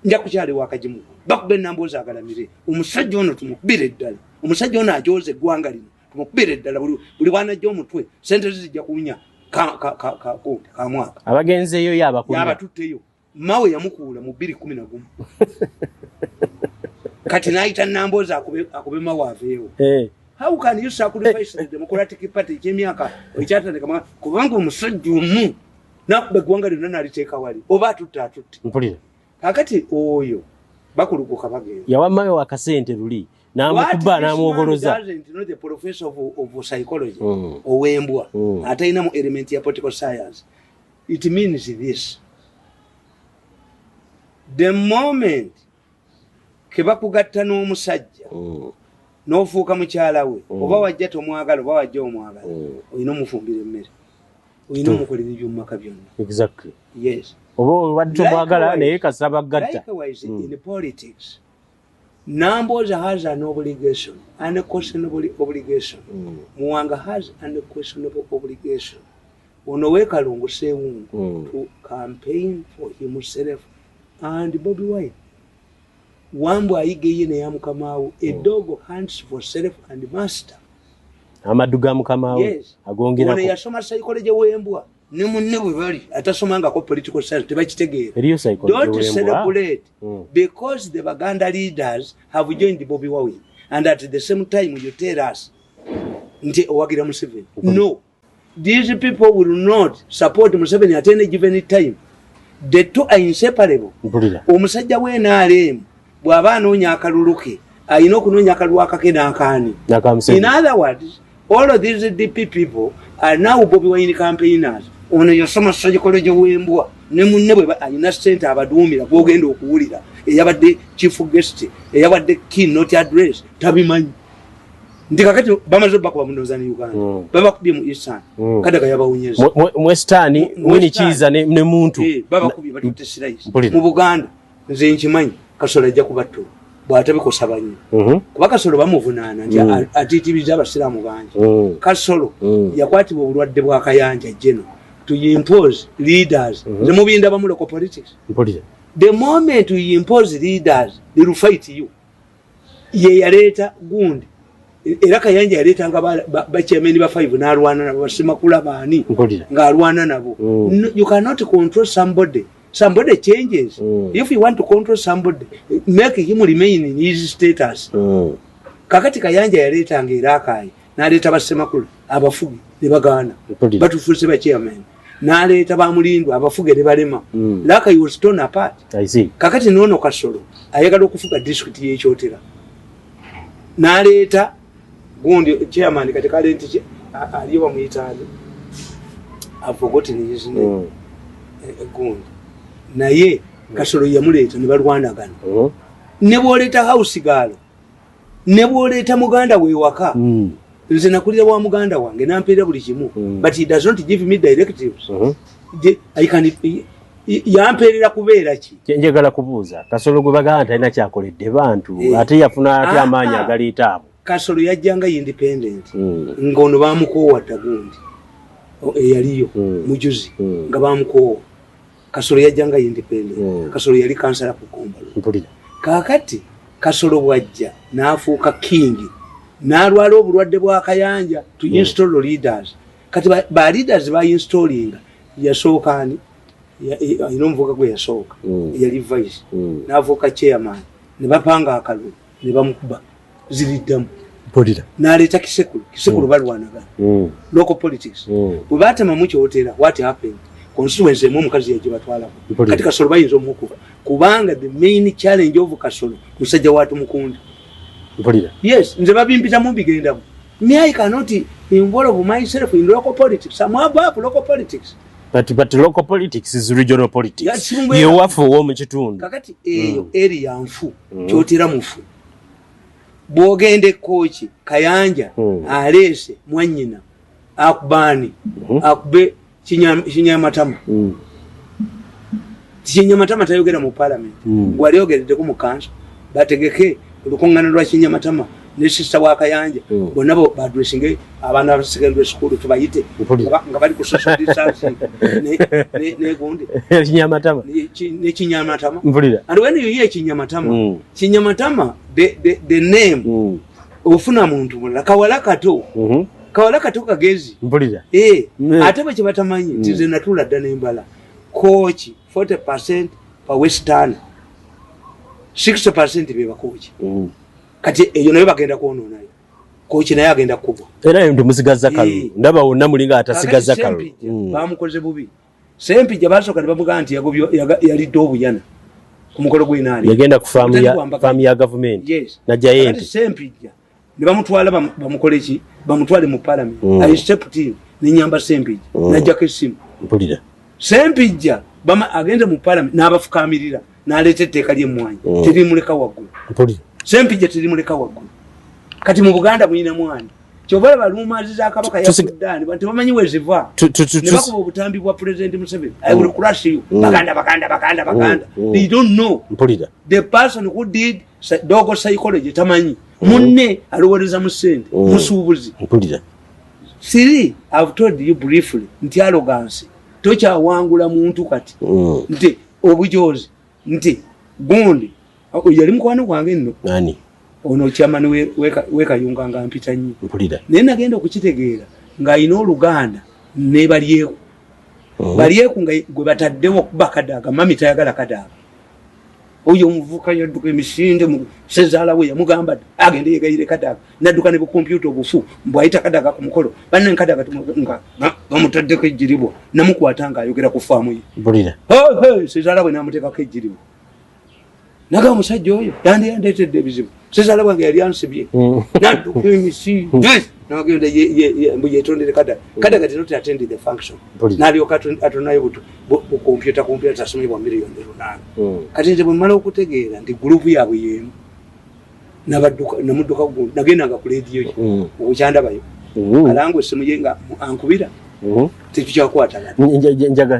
Nja kukyali wakajimu. Bakubira nnamboze agalamire. Omusajja ono tumukubire ddala. Omusajja ono ajoze eggwanga lino. Tumukubire ddala buli wanajja omutwe. Sente zijja kunya. Kamwaka abagenzeyo yabatutteyo mawe yamukuula mu 2011 kati naayita Namboza akube mawe aveewo. How can you sacrifice the Democratic Party kyemyaka ekyatandika kubanga omusajja omu nakuba eggwanga lyonna naliteeka wali oba atutte mpulira kakati oyo bakulukuka bagenda yawa mawe wakasente luli namukuba namwogoloza the professor of psychology owembwa ataina mu element ya political science. It means this: the moment kebakugatta n'omusajja n'ofuuka mukyala we oba wajja tomwagala oba wajja omwagala olina omufumbira emmere olina omukolera ebyomumaka byonna. Exactly. Yes. oba wadde tomwagala naye kasaba gatta. Likewise in politics, Namboza has an obligation, unquestionable obligation. Muwanga has an unquestionable obligation. Onoweka Lungu Sewungu to campaign for himself and Bobi Wine. Wambo aigeye ne yamukamawo. A dog hunts for self and master. Amaduga mukamawo. Yes. Agongera. Ono yasoma psychology wembwa. Ne munne bwe bali atasomanga ko political science tebakitegeera. Don't celebrate because the Baganda leaders have joined Bobi Wine and at the same time you tell us nti owagira Museveni. No, these people will not support Museveni at any given time. The two are inseparable. Omusajja we NRM bw'aba anoonya akaluluke ayina okunoonya akalulu akake n'akaani. In other words, all of these DP people are now Bobi Wine campaigners. Ono yasoma psychology wembwa ne munne bwe ayina ssente abaduumira bwogenda okuwulira eyabadde chief guest eyabadde keynote address tabimanyi ndi kakati bamaze bakuba munoza ne Uganda babakubye mu Eastern kadaga yabawunyeza Western mwini chiza ne muntu babakubye batutte sirais mu Buganda nze nkimanyi Kasola ajja kubattu bw'atabikosa banyi kuba Kasolo bamuvunaana nti atiitiriza abasiraamu bangi. Kasolo yakwatibwa obulwadde bwa kayanja jeno to impose leaders. The mubinda bamuloko politics. The moment you impose leaders, they will fight you. Ye yaleta gundi. Era kayanja yaleta nga bachemeni ba 5 na alwana na basima kula bani. Nga alwana nabo. You cannot control somebody. Somebody changes. If you want to control somebody, make him remain in his status. Kakati kayanja yaleta ngirakai. Na aleta basima kula abafugi ne bagana. Batufuse ba chairman. Naleta bamulindwa abafuge ne balema. Laka you was torn apart. I see. Kakati nono Kasolo ayagala okufuga district y'ekyotera. Naleta gundi chairman kati kalenti aliyo bamuyitani. I've forgotten his name. Gundi. Naye Kasolo yamuleta ne balwanagana. Ne boleta house galo. Ne boleta muganda we waka. Nze nakulira wa muganda wange nampeera buli kimu but he does not give me directives. I can yampeerera kubeera ki njagala kubuuza Kasolo gwe baganda talina kyakoledde bantu ate yafuna ate amaanyi agaliita abo. Kasolo yajjanga independent ng'ono bamukoowa tagundi eyaliyo mujuzi nga bamukoowa Kasolo yajjanga independent. Kasolo yali kansala ku Kombalo. Kakati Kasolo bwajja n'afuuka king. N'alwala obulwadde bwa Kayanja to install leaders. Kati ba leaders ba installing yasooka ani inomuvuka gwe yasooka yali vice n'avuka chairman ne bapanga akalu ne bamukuba ziliddamu n'aleeta kisekulu balwanagana local politics bwe baatema mu kyotera what happened constituency emu omukazi yaje batwalako kati Kasolo bayinza omukuba kubanga the main challenge of Kasolo musajja watu mukunda yes nze babimpitamu bigendamu me I cannot involve myself in local politics. I'm above local politics. But local politics is regional politics. You are for woman chitundu. Kakati area nfu kyotira mufu. Bwogende kochi Kayanja alese mwanyina akubani akube kinyamatama. Kinyamatama tayogera mu parliament. Gwali yogerede ku mukanso bategeke olukongana lwa kinyamatama. Ne sister wa Kayanja bonabo badressinge abana ba secondary school tubayite nga bali ku social distance ne gundi kinyamatama ne kinyamatama mvulira and when you hear kinyamatama kinyamatama the name ofuna muntu mulala kawala kato kagezi mvulira ate bwe kibatamanyi nzize natula dda nembala coach 40% pa western 60% beba coach kati eyo nayo bagenda kuono nayo kochi nayo agenda kubwa era ndo musigaza kalu ndaba wonna mulinga atasigaza kalu bamukoze bubi Sempija basoka bamuga anti yali dobu yana kumukolo gwinali yagenda ku farm ya government na giant Sempija ne bamutwala bamukoleki bamutwale mu parliament I stepped in ni nyamba Sempija na jakesimu mpulira Sempija bama agenda mu parliament n'abafukamirira n'alete teka lye mwanyi tiri muleka wagulu mpulira Sempija tiri muleka wagulu kati mu Buganda mwina mwani chobala balumazi za kabaka ya Sudan bantu bamanyi weziva ne bakuba obutambi bwa president Museveni I will crush you bakanda they don't know mpulira the person who did dogo psychology tamanyi munne alowoleza musende musubuzi mpulira siri I've told you briefly nti arrogance tocha wangula muntu kati nti obujozi nti gundi yali mukwano kwange nno nani ono chamani weka yunga nga mpita nyi mpulira nena genda okukitegeera nga ino oluganda ne baliyeko baliyeko nga gwe bataddewo kubakadaga mami tayagala kadaga oyo muvuka yaduka emisinde mu sezala we yamugamba agende yegayire kadaga naduka ne computer obufu mbwaita kadaga ku mukolo banne kadaga nga bamutaddeko ejiribo namukwatanga ayogera ku faamu ye mpulira sezala we namuteka ko ejiribo naga musajja oyo yandetedde ebizibu sezala bwange yali ansibye naduka emisi nagenda yetondere kadaga did not attend the function nalyoka atonayo butu computer tasomebwa miliyoni 8 kati nze bwe mmala okutegeera nti group yaabwe yemu namudduka gundi nagenda nga ku radio okukyandabayo alangu essimu ye nga ankubira tekikyakwatala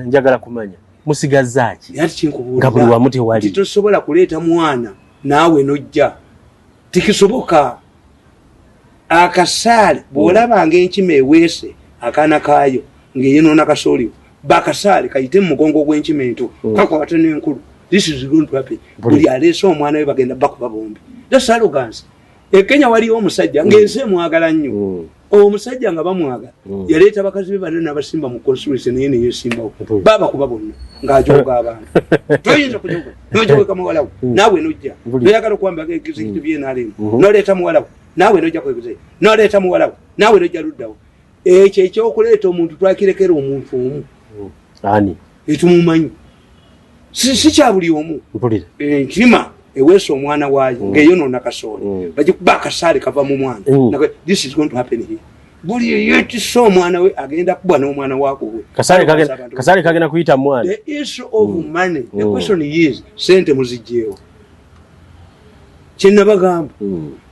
njagala kumanya musigazaaki nga buli wamu tewali tosobola kuleeta mwana naawe nojja tikisoboka akasaale bw'olabanga enkima eweese akaana kaayo ng'eyenona kasooliwo bakasaale kayite mu mugongo gw'enkima ento kakwate n'enkulu this is going to happen buli aleese omwana we bagenda bakuba bombi that's arrogance Kenya waliwo omusajja ng'ensi emwagala nnyo omusajja nga bamwagala yaleeta bakazi be banne n'abasimba mu constituency naye ne yeesimbawo baba kuba bonna ng'ajoga abantu toyinza kujoga nojogeka muwalawo naawe nojja noyagala okuwambako executive yenaalemu noleeta muwalawo naawe nojja kweguzee noleeta muwalawo naawe nojja luddawo ekyo ekyokuleeta omuntu twakirekera omuntu omu ani etumumanyi si kya buli omu enkima eweesa omwana waayo ng'eyonoona kasooli bagikuba akasaale kava mu mwana this is going to happen here buli yetisa omwana we agenda kubwa n'omwana waako we kasaale kagenda kuyita mwana the issue of money the question is sente muzijjeewo kyenabagamba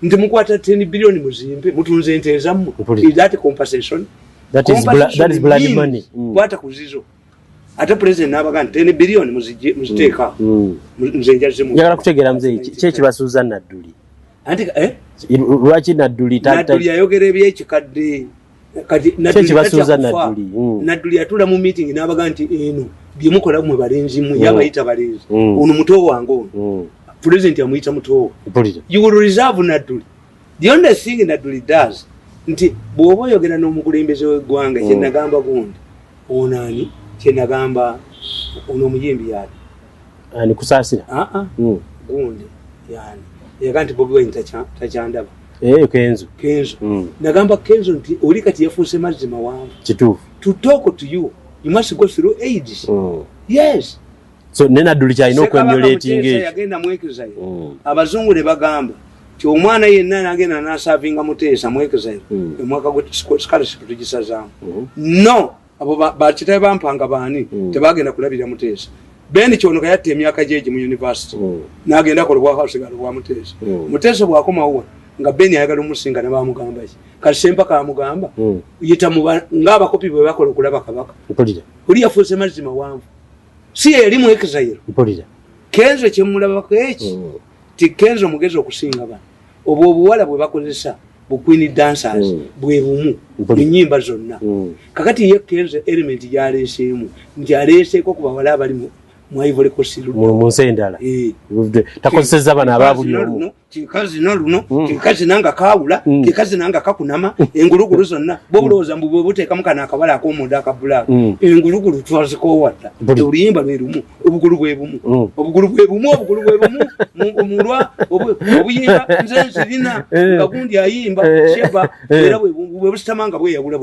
nti mukwata 10 billion muzimpe mutunze ente ezammwe is that compensation that is blood money kwata kuzizo ate president n'abagamba 10 billion muziteeka nze njazimu njagala kutegeera muzee kyeki basuuza nadduli anti lwaki nadduli yayogera ebyekikadde kati nadduli basuuza nadduli atula mu meeting n'abagamba nti eno byemukola mwe balenzi mu yabayita balenzi ono muto wange ono president amuyita muto you will reserve Naduli. The only thing Naduli does nti bwoba oyogera n'omukulembeze w'eggwanga kyenagamba gundi onani kyenagamba ono omuyimbi yali ani kusaasira gundi yani yaga nti Bobi Wine takyandaba Kenzo nagamba Kenzo nti oli kati yafuuse mazzi mawanvu kituufu to talk to you you must go through ages yes so nena Naduli kyalina okwemulating yagenda mwekezayo abazungu ne bagamba ti omwana yenna nagenda nasavinga Muteesa mwekezayo omwaka gwe scholarship tugisazaamu no abo bakitaye bampanga baani tebagenda kulabira Muteesa Ben kyono kayatte emyaka gyegi mu university nagenda kolebwa hausigalo bwa Muteesa Muteesa bwakomawo nga Ben ayagala umusinga ne bamugamba ki kasempa kamugamba yita ng'abakopi bwe bakola okulaba kabaka oli yafuuse mazima wanvu si elimu ekizairo Kenzo kyemulabako eki ti Kenzo mugezi okusinga bano obwo obuwala bwe bakozesa bukwini dancers bwe bumu ennyimba zonna kakati ye Kenzo element gyaleeseemu nti aleeseeko ku bawala abali mu Ivory Coast mu nsi endala takozesezza bano ababuli omu kikazi Luno kikazi nanga kawula kikazi nanga kakunama engulugulu zonna bobulowooza mbu bwe buteekamu kana akabala ak'omunda akabula engulugulu twazikoowatta oluyimba lwe lumu obugulu bwe bumu omulwa obuyimba nze nsirina nga gundi ayimba sheba era bwe busitamanga bweyawula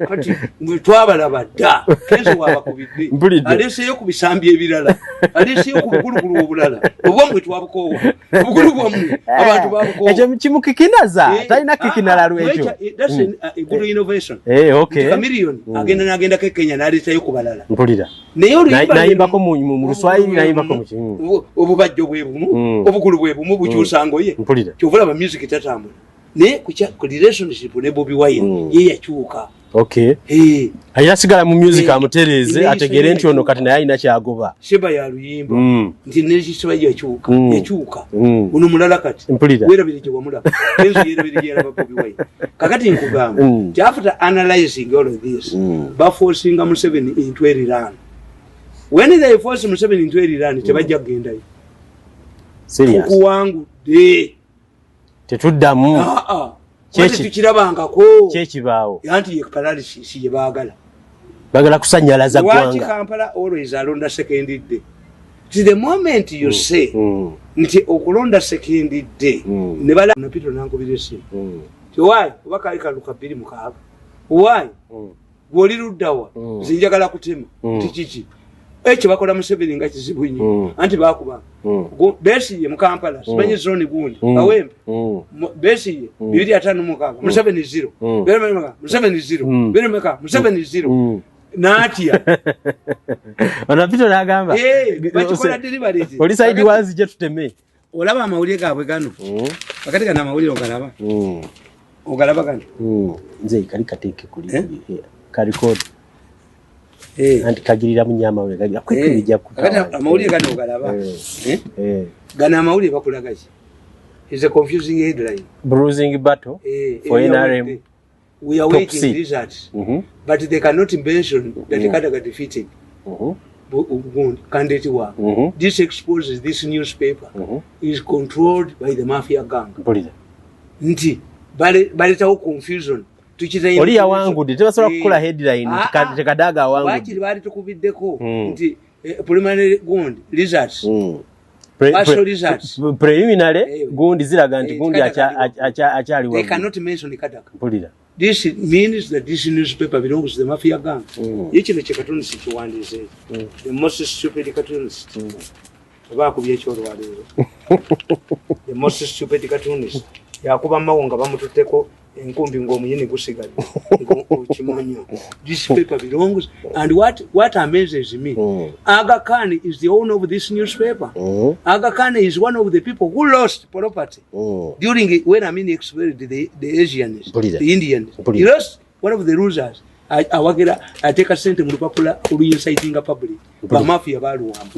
kati bwe twabalaba dda Kenzo waabakubidde aleeseyo ku bisambi ebirala aleeseyo ku bugulugulu obulala obwamwe twabukoowa obugulu bwammwe abantu babukoowa ekyo kimukikinaza talina kikinala lwekyo that's a good innovation Chameleon agenda ke Kenya n'aleetayo ku balala mpulira naye oluyimba nayimbako mu Luswayiri nayimbako mu kimu obubajjo bwe bumu obugulu bwe bumu bukyusa ngoye kyovula ba music tatambula naye ku relationship ne Bobi Wine ye yakyuka ayina sigala mu music amutereze ategere nti ono kati naye alina kyagoba sheba ya luyimba nti nekisiba yakyuka ono mulala kati werabire gye wamulaba Kenzo yerabire gye yalaba Bobi Wine kakati nkugamba nti after analyzing all of this baforcinga Museveni into a run when they force Museveni into a run tebajja kugendayo kukuwangudde tetuddamu tukirabangako kyekibaawo anti ye paralysis ye bagala kusanyalaza gwanga Kampala always alonda second day the moment you say nti okulonda second day ne bala napito nankubira esimu why obakaika lukabiri mukaaga why gwoli luddawa zinjagala kutema tikiki ekyo bakola Museveni nga kizibu nnyo anti bakuba Besigye mu Kampala simanyi zone gundi Kawempe Besigye 256 Museveni 0 beremeka Museveni 0 beremeka Museveni 0 natia anapita nagamba bakikola delivery oli side wazi je tuteme olaba amawulire gaabwe gano akati kana amawulire ogalaba kano nze kali kateeke kuli kali code anti kagirira munyama we kagira kwekubijja kutaka amawulire gano ogalaba gana amawulire bakulaga ki is a confusing headline bruising battle for NRM we are waiting results but they cannot mention that Kadaga defeated candidate work this exposes this newspaper is controlled by the mafia gang nti baletawo confusion oli yawangudde tebasobola kukola headline tekadaga awangudde wakiri bali tukubiddeko nti preliminary gundi results preliminary gundi ziraga nti gundi akyali they cannot mention Kadaga mpulira this means that this newspaper belongs to the mafia gang yekino kyekatonisi kiwandiise the most stupid cartoonist bakubye ekyolwaleero the most stupid cartoonist yakuba mawonga bamututteko enkumbi ng'omuyini gusigadde kimonyo this paper belongs and what amazes me Aga Khan is the owner of this newspaper Aga Khan is one of the people who lost property during when Amin expelled the Asians the Indians he lost one of the losers awagira ateka sente mu lupapula oluyincitinga public ba mafia baluwamu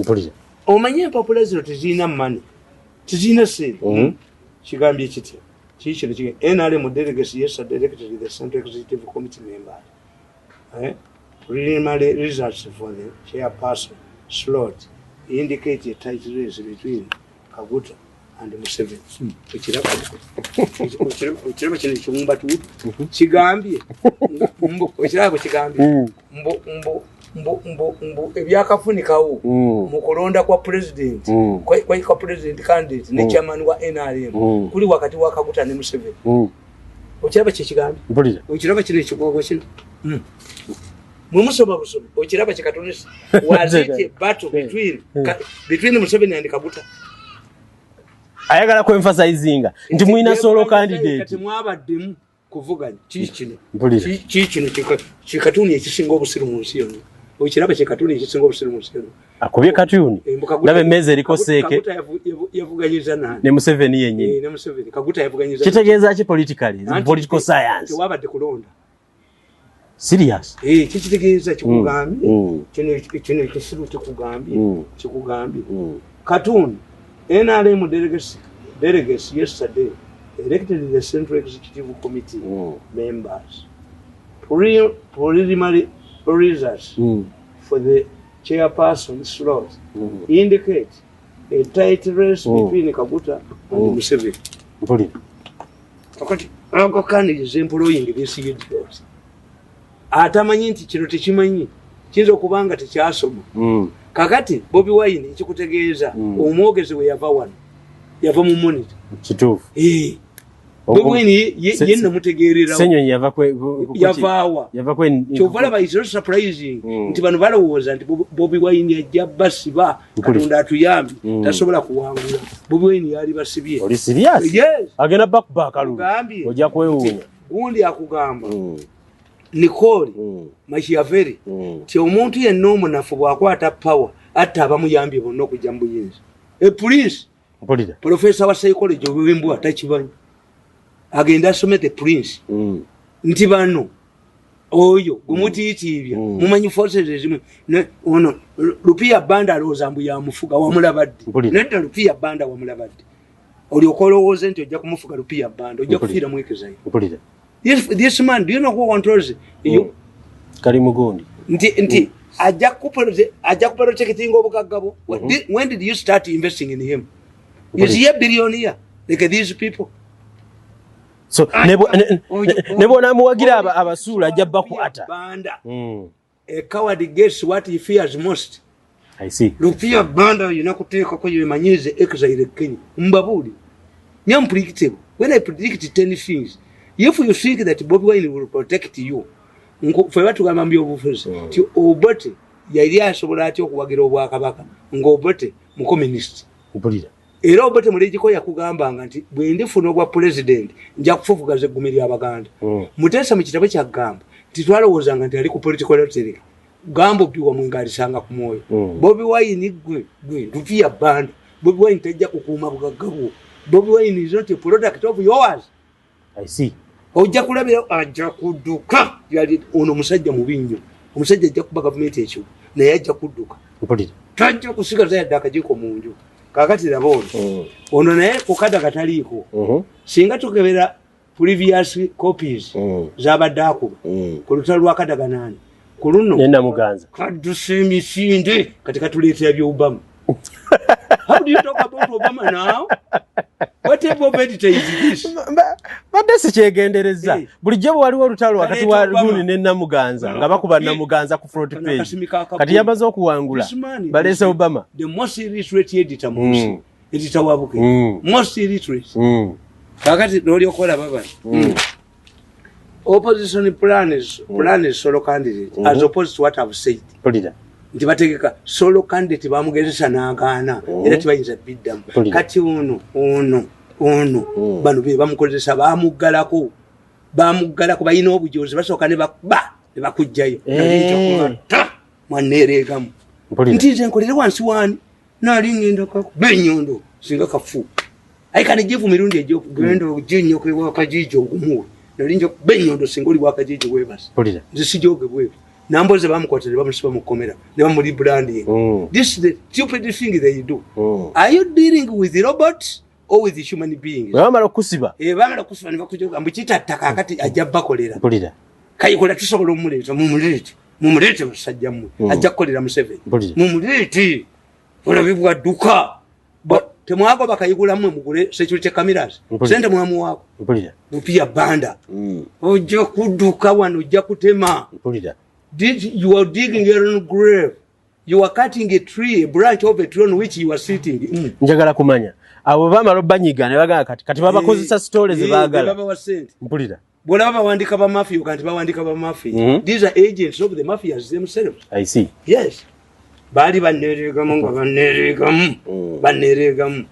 omanye empapula zino tezirina money tezirina sente kigambye kitya Chicho NRM delegacy yesterday directed the Central Executive Committee member. preliminary results for the chairperson slot indicate a tight race between Kaguta and Museveni. Ukiraba kino ekiwumba tu kigambye ekirabo kigambye mbo ebyakafunikawo mu kulonda kwa president kwa president candidate ne chairman wa NRM kuli wakati wa Kaguta ne Museveni. Ukiraba kigambye ukiraba kino ekigogwo kino mumusoma busoma ukiraba kikatonesa was it a battle between Museveni and Kaguta. Ayagala ku emphasizing nti muina solo candidate kati mwabaddemu kuvuganya kikino kikatuni ekisinga obusiru mu nsi yonna. Ukiraba kikatuni ekisinga obusiru mu nsi yonna akubye katuni nabe meze eriko seeke yavuganyiza nani ne Museveni yennyini ne Museveni Kaguta yavuganyiza kitegeeza ki political science wabadde kulonda serious kikitegeeza kikugambye kino ekisiru kikugambye katuni NRM delegates yesterday elected the Central Executive Committee members. Preliminary results for the chairperson slot indicate a tight race between Kaguta and Museveni. How can is employing this idiot? Atamanyi nti kino tekimanyi kiyinza okubanga tekyasoma. Kakati Bobi Wine ekikutegeeza omwogezi we yava wano yava mu monitor kituufu Bobi Wine yenna mutegeerera senyonyi yava kyovala ba is not surprising nti bano balowooza nti Bobi Wine ajja basiba Katonda atuyambi tasobola kuwangula. Bobi Wine yali basibye oli serious agenda back ojja kwewuunya gundi akugamba Nicole Machiavelli ti omuntu yenna omunafu bw'akwata power atta abamuyambye bonna okujja mu buyinza. Prince professor wa psychology obwembu atakibanyi agenda asomete Prince nti bano oyo gumutiitibya mumanyi forces ezimu ono Lupia Banda alowooza mbu yamufuga wamulabadde nedda Lupia Banda wamulabadde olyoka olowooze nti ojja kumufuga Lupia Banda ojja kufiira mwekezayo. This man, do you know who controls you? Karimugondi. Nti ajja kuprotect obugagabo. When did you start investing in him? Is he a billionaire like these people? So nebo namuwagira abasula ajja bakwata. A coward gets what he fears most. I see. Lupia Banda yunakuteeka ko yemanyize exile Kenya. Mbabuli. Unpredictable. When I predict 10 things, if you think that Bobi Wine will protect you, for what to ambio bufuzi, ti obote yali asobola atyo okuwagira obwakabaka ng'obote mu communist. Era obote mulejiko yakugambanga nti bwe ndifuna obwa president nja kufufugaza eggumi ly'Abaganda. Mutesa mu kitabo kyagamba nti twalowoozanga nti ali ku political rhetoric. Gamba obiwa mwengalisanga ku mwoyo. Bobi Wine gwe Lupia Banda. Bobi Wine tajja kukuuma bugaggabu. Bobi Wine is not a product of yours. I see. Ojja kulabira ajja kudduka yali ono musajja mubinyo. Omusajja ajja kuba government ekyo naye ajja kudduka. Tajja kusigaza yadde akajiko mu nju. Kakati labo ono naye kukada kataliiko. Singa tukebera previous copies z'abadde akuba ku lutalo lwa Kadaganani. Ku luno nenda muganza kaduse emisinde kati katuleetera by'Obama. How do you talk about Obama now? What type of editor is this? Badde sikyegendereza. Bulijjo waliwo olutalo wakati wa Luni ne Namuganza nga bakuba Namuganza ku front page. Kati yamaze okuwangula. Balese Obama. The most illiterate editor munsi. Editor wabuke. Most illiterate. Kakati noli okola baba. Opposition plans solo candidate as opposed to what I've said. Nti bategeka solo candidate bamugezesa n'agaana era tibayinza biddamu. Kati ono bano be bamukozesa bamuggalako balina obujozi basooka ne bakujjayo mwanneereegamu nti nze nkolere wansi wani naali ngenda benyondo singa kafu aikane jivu mirundi genda ojinyo kwe kajijo ogumuwe naali njo benyondo singa oli wakajijo webasi nze sijoge bwe namboze bamukwatira bamusiba mu komera ne bamuli branding. This is the stupid thing they do. Are you dealing with the robots or with the human beings? Bamala kusiba ne bakujoga mbuchita takakati ajja bakolera kayikola tusobola omuleeta mu muleeta mumulete basajja mmwe ajja kukolera Museveni mumulete olabibwa dduka temwago bakayigula mmwe mugule security cameras sente mwamuwaako mupia banda ojja kudduka wano ojja kutema you are digging your own grave. You are cutting a tree, a branch of a tree on which you are sitting. Njagala kumanya. Abo bamalo banyiga ne baga kati babakozesa stories baagala. Mpulira. Bola bawandika ba mafia kanti bawandika ba mafia. These are agents of the mafias themselves. I see. Yes. Bali baneregamu nga baneregamu.